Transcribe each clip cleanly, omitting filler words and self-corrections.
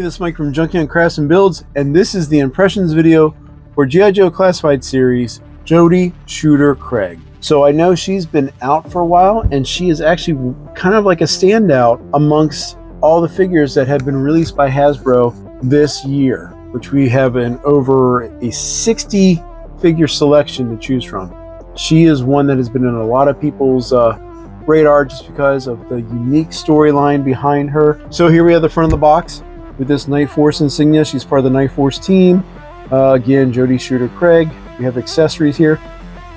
this is Mike from Junkie on Crafts and Builds, and this is the impressions video for G.I. Joe Classified series, Jodie Shooter Craig. So I know she's been out for a while, and she is actually kind of like a standout amongst all the figures that have been released by Hasbro this year, which we have an over a 60 figure selection to choose from. She is one that has been in a lot of people's radar just because of the unique storyline behind her. So here we have the front of the box with this Night Force insignia. She's part of the Night Force team. Again, Jodie Shooter Craig. We have accessories here.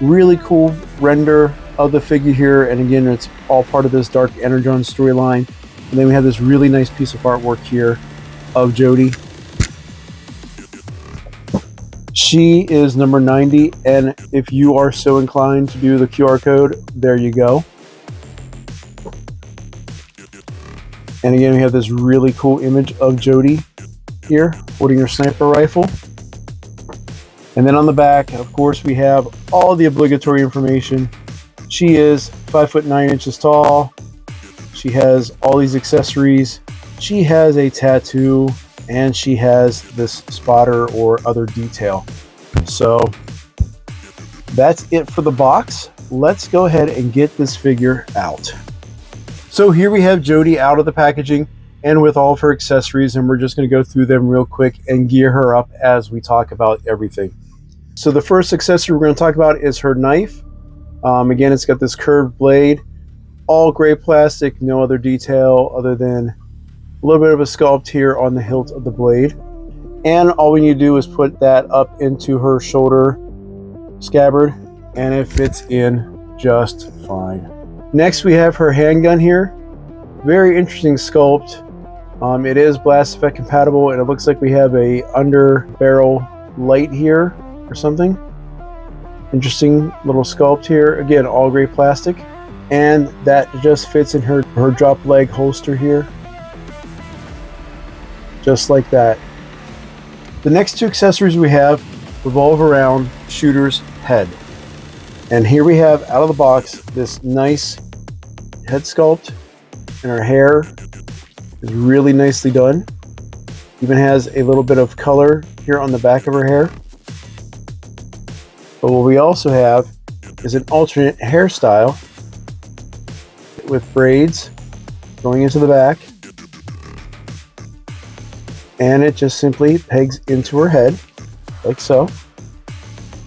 Really cool render of the figure here, and again, it's all part of this Dark Energon storyline. And then we have this really nice piece of artwork here of Jodie. She is number 90, and if you are so inclined to do the QR code, there you go. And again, we have this really cool image of Jodie here holding her sniper rifle. And then on the back, of course, we have all the obligatory information. She is 5'9" tall. She has all these accessories. She has a tattoo, and she has this spotter or other detail. So that's it for the box. Let's go ahead and get this figure out. So here we have Jodie out of the packaging and with all of her accessories, and we're just going to go through them real quick and gear her up as we talk about everything. So the first accessory we're going to talk about is her knife. Again, it's got this curved blade, all gray plastic, no other detail other than a little bit of a sculpt here on the hilt of the blade. And all we need to do is put that up into her shoulder scabbard, and it fits in just fine. Next, we have her handgun here. Very interesting sculpt. It is blast effect compatible, and it looks like we have a under barrel light here or something. Interesting little sculpt here. Again, all gray plastic, and that just fits in her drop leg holster here, just like that. The next two accessories we have revolve around Shooter's head. And here we have, out of the box, this nice head sculpt, and her hair is really nicely done. Even has a little bit of color here on the back of her hair. But what we also have is an alternate hairstyle with braids going into the back, and it just simply pegs into her head like so.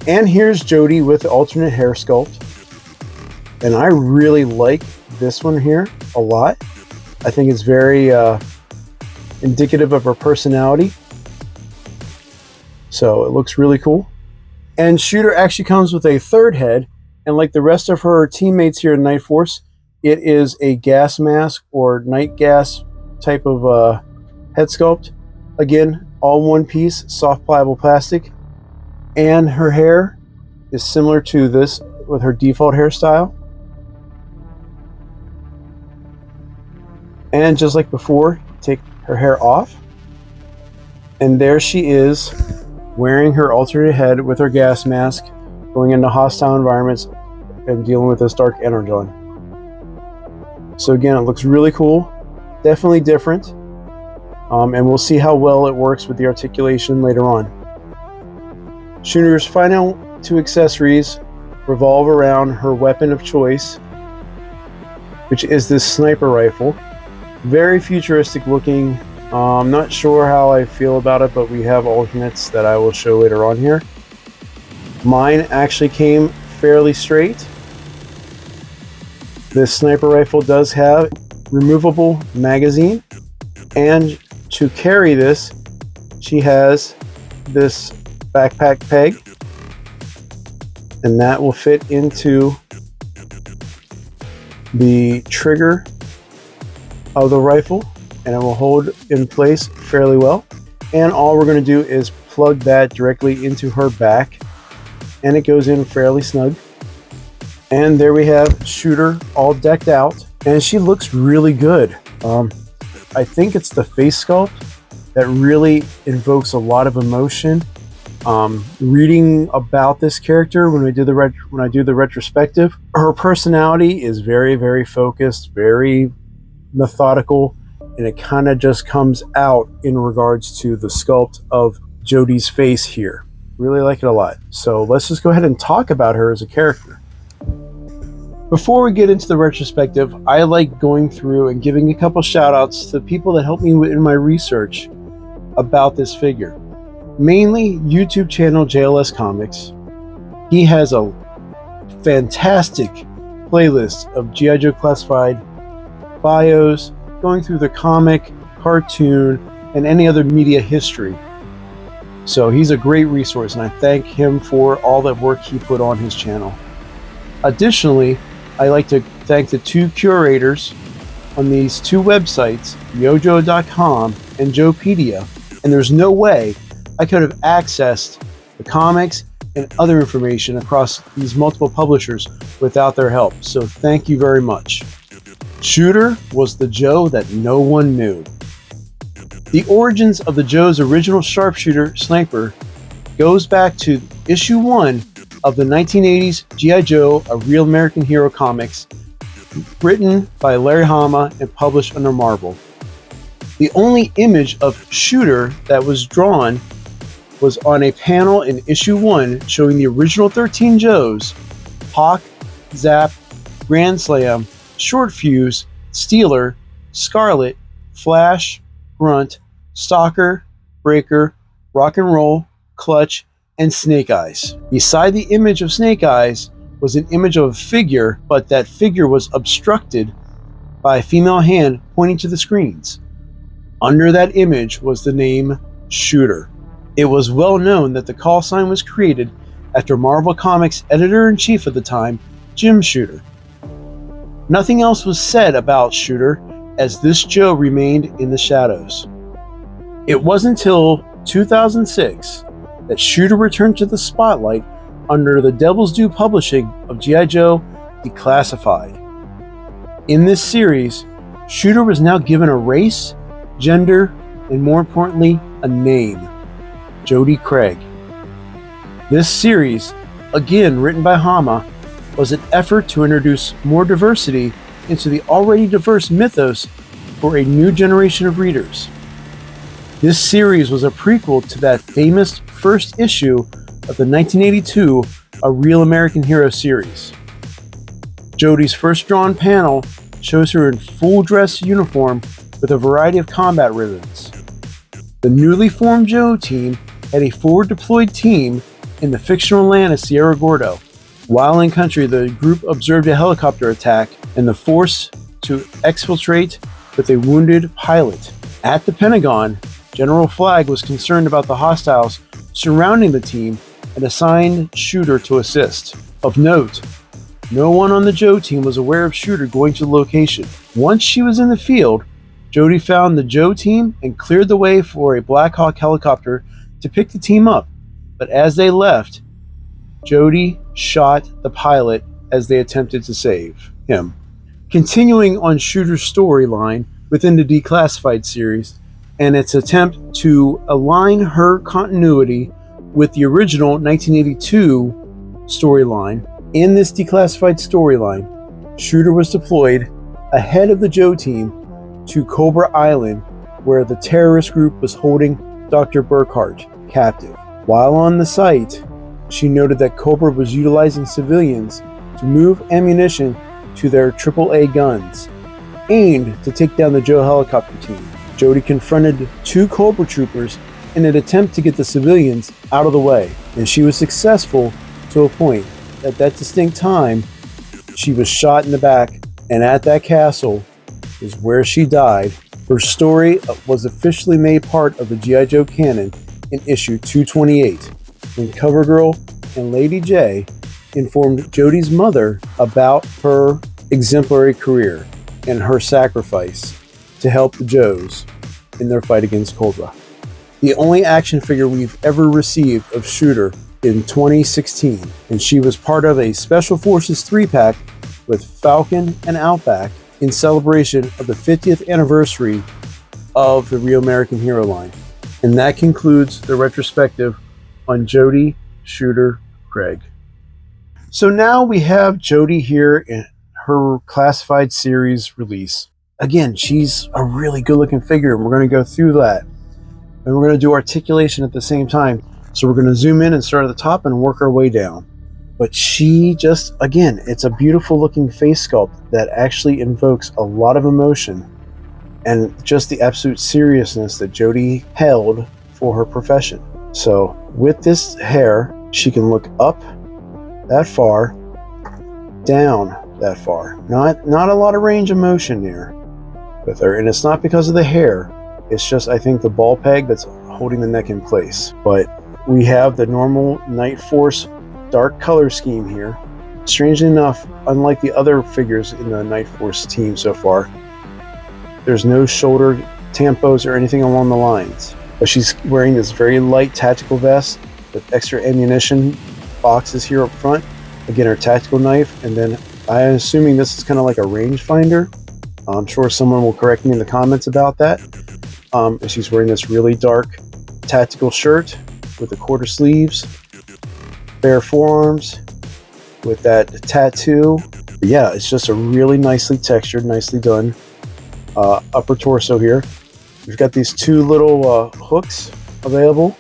And here's Jodie with the alternate hair sculpt, and I really like this one here a lot. I think it's very indicative of her personality, so it looks really cool. And Shooter actually comes with a third head, and like the rest of her teammates here in Night Force, it is a gas mask or night gas type of head sculpt. Again, all one piece, soft pliable plastic. And her hair is similar to this with her default hairstyle. And just like before, take her hair off. And there she is, wearing her alternate head with her gas mask, going into hostile environments and dealing with this Dark Energon. So again, it looks really cool, definitely different. And we'll see how well it works with the articulation later on. Shooter's final two accessories revolve around her weapon of choice, which is this sniper rifle. Very futuristic looking. I'm not sure how I feel about it, but we have alternates that I will show later on here. Mine actually came fairly straight. This sniper rifle does have removable magazine, and to carry this, she has this backpack peg, and that will fit into the trigger of the rifle, and it will hold in place fairly well. And all we're going to do is plug that directly into her back, and it goes in fairly snug. And there we have Shooter all decked out, and she looks really good. I think it's the face sculpt that really invokes a lot of emotion. Reading about this character when I do the retrospective, her personality is very, very focused, very methodical, and it kind of just comes out in regards to the sculpt of Jodie's face here. Really like it a lot. So let's just go ahead and talk about her as a character. Before we get into the retrospective, I like going through and giving a couple shout outs to people that helped me in my research about this figure. Mainly YouTube channel JLS Comics. He has a fantastic playlist of G.I. Joe Classified bios, going through the comic, cartoon, and any other media history. So he's a great resource, and I thank him for all that work he put on his channel. Additionally, I like to thank the two curators on these two websites, yojo.com and Joepedia, and there's no way I could have accessed the comics and other information across these multiple publishers without their help, so thank you very much. Shooter was the Joe that no one knew. The origins of the Joe's original sharpshooter sniper goes back to issue 1 of the 1980s G.I. Joe, A Real American Hero comics, written by Larry Hama and published under Marvel. The only image of Shooter that was drawn was on a panel in issue 1 showing the original 13 Joes: Hawk, Zap, Grand Slam, Short Fuse, Steeler, Scarlet, Flash, Grunt, Stalker, Breaker, Rock and Roll, Clutch, and Snake Eyes. Beside the image of Snake Eyes was an image of a figure, but that figure was obstructed by a female hand pointing to the screens. Under that image was the name Shooter. It was well known that the call sign was created after Marvel Comics editor-in-chief at the time, Jim Shooter. Nothing else was said about Shooter, as this Joe remained in the shadows. It wasn't until 2006 that Shooter returned to the spotlight under the Devil's Due publishing of G.I. Joe Declassified. In this series, Shooter was now given a race, gender, and more importantly, a name: Jodie Craig. This series, again written by Hama, was an effort to introduce more diversity into the already diverse mythos for a new generation of readers. This series was a prequel to that famous first issue of the 1982 A Real American Hero series. Jodie's first drawn panel shows her in full dress uniform with a variety of combat ribbons. The newly formed Joe team had a forward deployed team in the fictional land of Sierra Gordo. While in country, the group observed a helicopter attack and the force to exfiltrate with a wounded pilot. At the Pentagon, General Flagg was concerned about the hostiles surrounding the team and assigned Shooter to assist. Of note, no one on the Joe team was aware of Shooter going to the location. Once she was in the field, Jodie found the Joe team and cleared the way for a Black Hawk helicopter to pick the team up. But as they left, Jodie shot the pilot as they attempted to save him. Continuing on Shooter's storyline within the Declassified series and its attempt to align her continuity with the original 1982 storyline, in this Declassified storyline, Shooter was deployed ahead of the Joe team to Cobra Island, where the terrorist group was holding Dr. Burkhart captive. While on the site, she noted that Cobra was utilizing civilians to move ammunition to their AAA guns, aimed to take down the Joe helicopter team. Jodie confronted two Cobra troopers in an attempt to get the civilians out of the way, and she was successful to a point. At that distinct time, she was shot in the back, and at that castle is where she died. Her story was officially made part of the G.I. Joe canon in issue 228, when CoverGirl and Lady J informed Jodie's mother about her exemplary career and her sacrifice to help the Joes in their fight against Cobra. The only action figure we've ever received of Shooter in 2016, and she was part of a Special Forces 3-pack with Falcon and Outback in celebration of the 50th anniversary of the Real American Hero line. And that concludes the retrospective on Jodie Shooter Craig. So now we have Jodie here in her classified series release. again, she's a really good looking figure, and we're going to go through that. And we're going to do articulation at the same time. So we're going to zoom in and start at the top and work our way down. But she just, again, it's a beautiful looking face sculpt that actually invokes a lot of emotion and just the absolute seriousness that Jodie held for her profession. So with this hair, she can look up that far, down that far. Not a lot of range of motion there with her, and it's not because of the hair. It's just, I think, the ball peg that's holding the neck in place. But we have the normal Night Force dark color scheme here. Strangely enough, unlike the other figures in the Night Force team so far, there's no shoulder tampos or anything along the lines. But she's wearing this very light tactical vest with extra ammunition boxes here up front. Again, her tactical knife, and then I'm assuming this is kind of like a rangefinder. I'm sure someone will correct me in the comments about that. And she's wearing this really dark tactical shirt with the quarter sleeves, bare forearms with that tattoo. But yeah, it's just a really nicely textured, nicely done upper torso here. We've got these two little hooks available.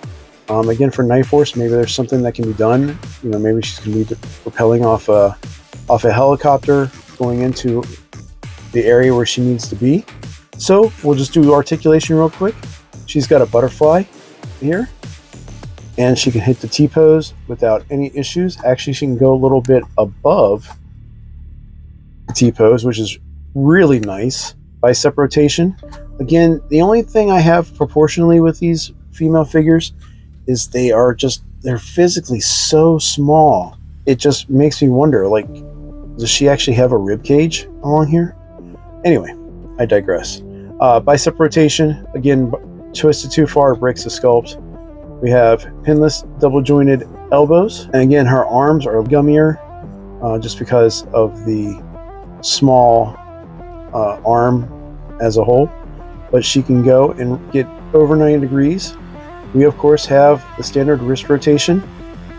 Again, for Night Force, maybe there's something that can be done. You know, maybe she's going to be propelling off a helicopter going into the area where she needs to be. So we'll just do articulation real quick. She's got a butterfly here, and she can hit the T-pose without any issues. Actually, she can go a little bit above the T-pose, which is really nice. Bicep rotation. Again, the only thing I have proportionally with these female figures is they're physically so small. It just makes me wonder, like, does she actually have a rib cage along here? Anyway, I digress. Bicep rotation, again, twisted too far, breaks the sculpt. We have pinless, double jointed elbows. And again, her arms are gummier just because of the small arm as a whole. But she can go and get over 90 degrees. We, of course, have the standard wrist rotation,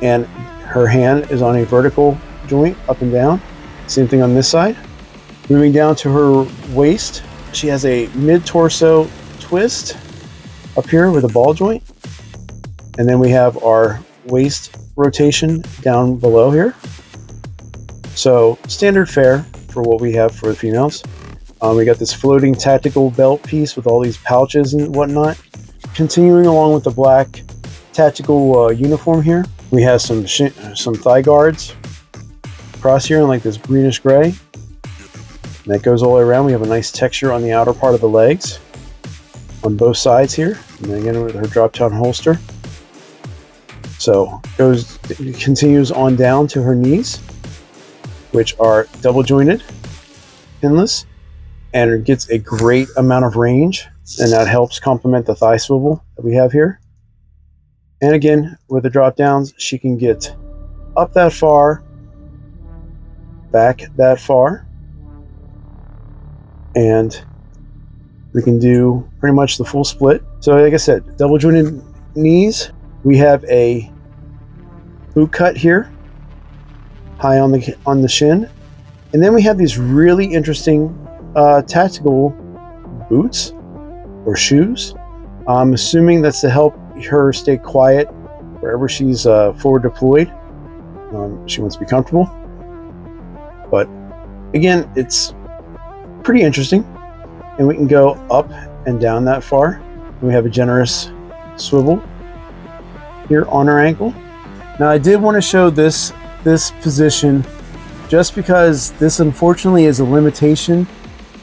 and her hand is on a vertical joint up and down. Same thing on this side. Moving down to her waist, she has a mid-torso twist up here with a ball joint. And then we have our waist rotation down below here. So standard fare for what we have for the females. We got this floating tactical belt piece with all these pouches and whatnot. Continuing along with the black tactical uniform here, we have some thigh guards across here in like this greenish gray. And that goes all the way around. We have a nice texture on the outer part of the legs on both sides here. And then again with her drop-down holster. So continues on down to her knees, which are double jointed, pinless, and it gets a great amount of range, and that helps complement the thigh swivel that we have here. And again, with the drop downs, she can get up that far, back that far, and we can do pretty much the full split. So like I said, double jointed knees. We have a boot cut here, high on the shin, and then we have these really interesting tactical boots or shoes. I'm assuming that's to help her stay quiet wherever she's forward deployed. She wants to be comfortable, but again, it's pretty interesting, and we can go up and down that far. We have a generous swivel here on her ankle. Now, I did want to show this position just because this unfortunately is a limitation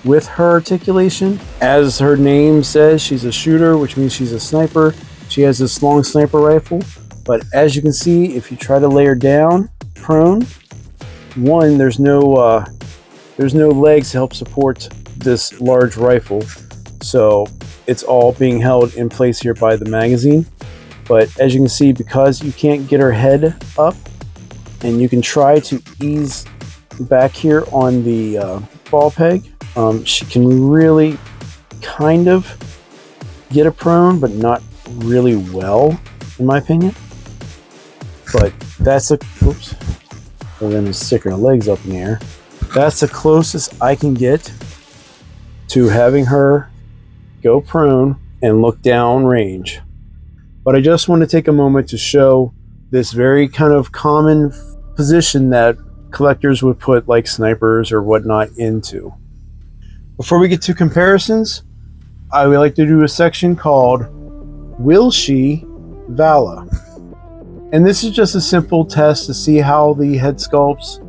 with her articulation. As her name says, she's a shooter, which means she's a sniper. She has this long sniper rifle, but as you can see, if you try to lay her down prone, one, there's no legs to help support this large rifle, so it's all being held in place here by the magazine. But as you can see, because you can't get her head up, and you can try to ease back here on the ball peg, she can really kind of get a prone, but not really well, in my opinion. But that's oops. We're going to stick her legs up in the air. That's the closest I can get to having her go prone and look down range. But I just want to take a moment to show this very kind of common position that collectors would put like snipers or whatnot into. Before we get to comparisons, I would like to do a section called Will She Vala? And this is just a simple test to see how the head sculpts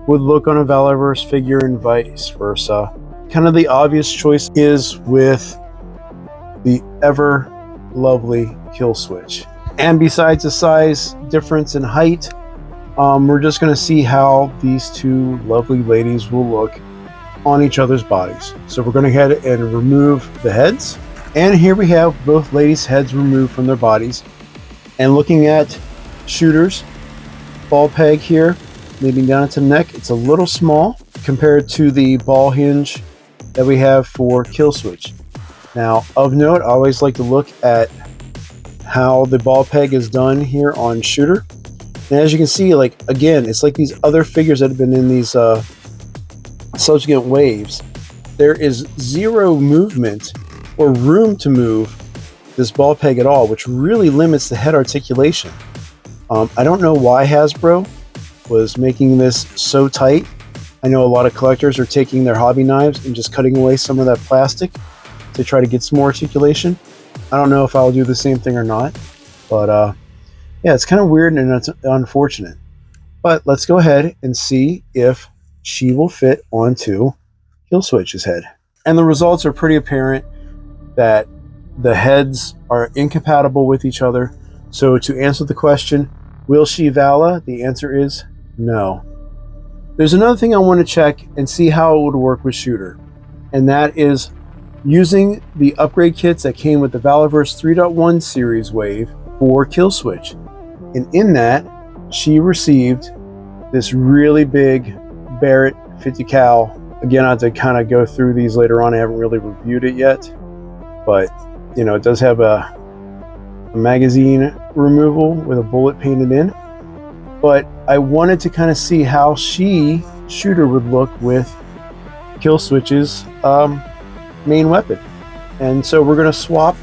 would look on a Valaverse figure and vice versa. Kind of the obvious choice is with the ever lovely Kill Switch. And besides the size difference in height, we're just going to see how these two lovely ladies will look on each other's bodies. So we're going to go ahead and remove the heads. And here we have both ladies' heads removed from their bodies. And looking at Shooter's ball peg here, leading down to the neck, it's a little small compared to the ball hinge that we have for Kill Switch. Now, of note, I always like to look at how the ball peg is done here on Shooter. And as you can see, like, again, it's like these other figures that have been in these subsequent waves. There is zero movement or room to move this ball peg at all, which really limits the head articulation. I don't know why Hasbro was making this so tight. I know a lot of collectors are taking their hobby knives and just cutting away some of that plastic to try to get some more articulation. I don't know if I'll do the same thing or not, but yeah, it's kind of weird and it's unfortunate. But let's go ahead and see if she will fit onto Kill Switch's head. And the results are pretty apparent that the heads are incompatible with each other. So to answer the question, will she Vala? The answer is no. There's another thing I want to check and see how it would work with Shooter, and that is using the upgrade kits that came with the Valaverse 3.1 series wave for Kill Switch. And in that, she received this really big Barrett 50 cal. Again, I have to kind of go through these later on. I haven't really reviewed it yet, but you know, it does have a magazine removal with a bullet painted in. But I wanted to kind of see how Shooter would look with Kill Switch's main weapon. And so we're going to swap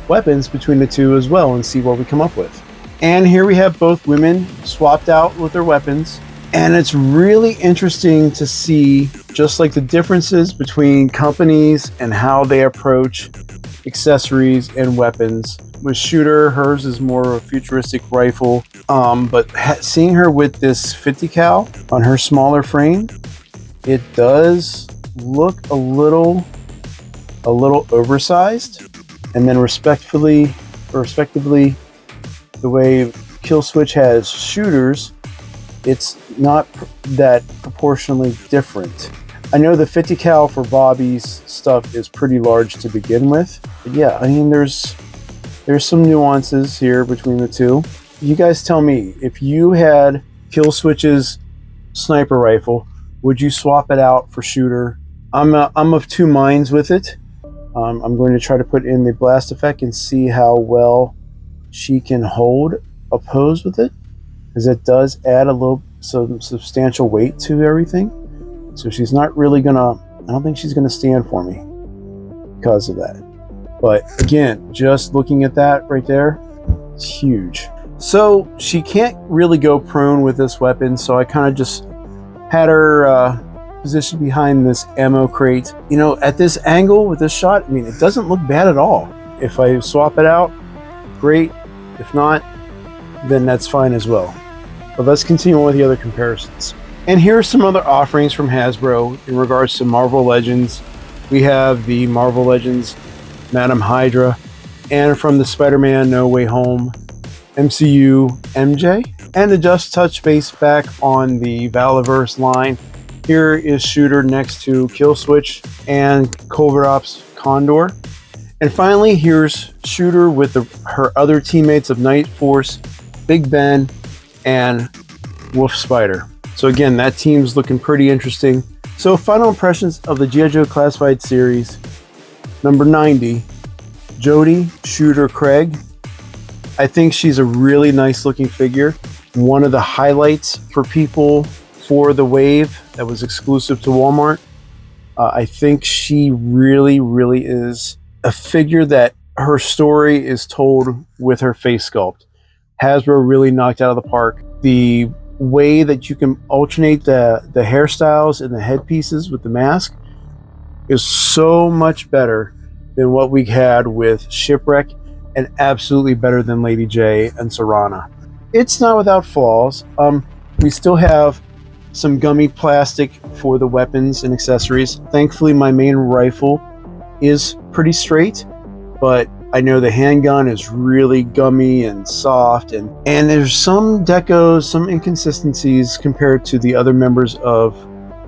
weapons between the two as well and see what we come up with. And here we have both women swapped out with their weapons. And it's really interesting to see just like the differences between companies and how they approach accessories and weapons. With Shooter, hers is more of a futuristic rifle, but seeing her with this 50 cal on her smaller frame, it does look a little oversized. And then respectively, the way Kill Switch has Shooters, it's not that proportionally different. I know the 50 cal for Bobby's stuff is pretty large to begin with. But yeah, I mean, there's some nuances here between the two. You guys tell me, if you had Kill Switch's sniper rifle, would you swap it out for Shooter? I'm of two minds with it. I'm going to try to put in the blast effect and see how well she can hold a pose with it, because it does add some substantial weight to everything. So she's not really gonna, I don't think she's gonna stand for me because of that. But again, just looking at that right there, it's huge. So she can't really go prone with this weapon, so I kind of just had her positioned behind this ammo crate. You know, at this angle with this shot, I mean, it doesn't look bad at all. If I swap it out, great. If not, then that's fine as well. But let's continue on with the other comparisons. And here are some other offerings from Hasbro in regards to Marvel Legends. We have the Marvel Legends Madam Hydra, and from the Spider-Man No Way Home MCU MJ. And to just touch base back on the Valaverse line, here is Shooter next to Kill Switch and Culverop's Condor. And finally, here's Shooter with her other teammates of Night Force, Big Ben, and Wolf Spider. So again, that team's looking pretty interesting. So final impressions of the G.I. Joe Classified Series, number 90, Jodie Shooter Craig. I think she's a really nice looking figure. One of the highlights for people for the wave that was exclusive to Walmart. I think she really, really is a figure that her story is told with her face sculpt. Hasbro really knocked out of the park. The way that you can alternate the hairstyles and the headpieces with the mask is so much better than what we had with Shipwreck, and absolutely better than Lady J and Serana. It's not without flaws. We still have some gummy plastic for the weapons and accessories. Thankfully, my main rifle is pretty straight, but I know the handgun is really gummy and soft, and there's some decos, some inconsistencies compared to the other members of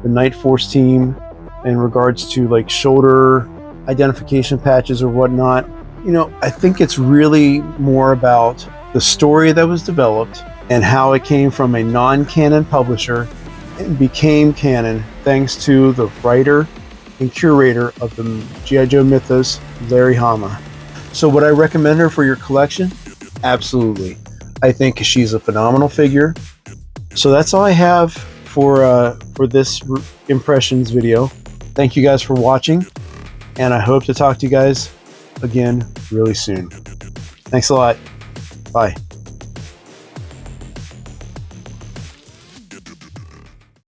the Night Force team in regards to like shoulder identification patches or whatnot. You know, I think it's really more about the story that was developed and how it came from a non-canon publisher and became canon thanks to the writer and curator of the G.I. Joe mythos, Larry Hama. So would I recommend her for your collection? Absolutely. I think she's a phenomenal figure. So that's all I have for this impressions video. Thank you guys for watching, and I hope to talk to you guys again really soon. Thanks a lot. Bye.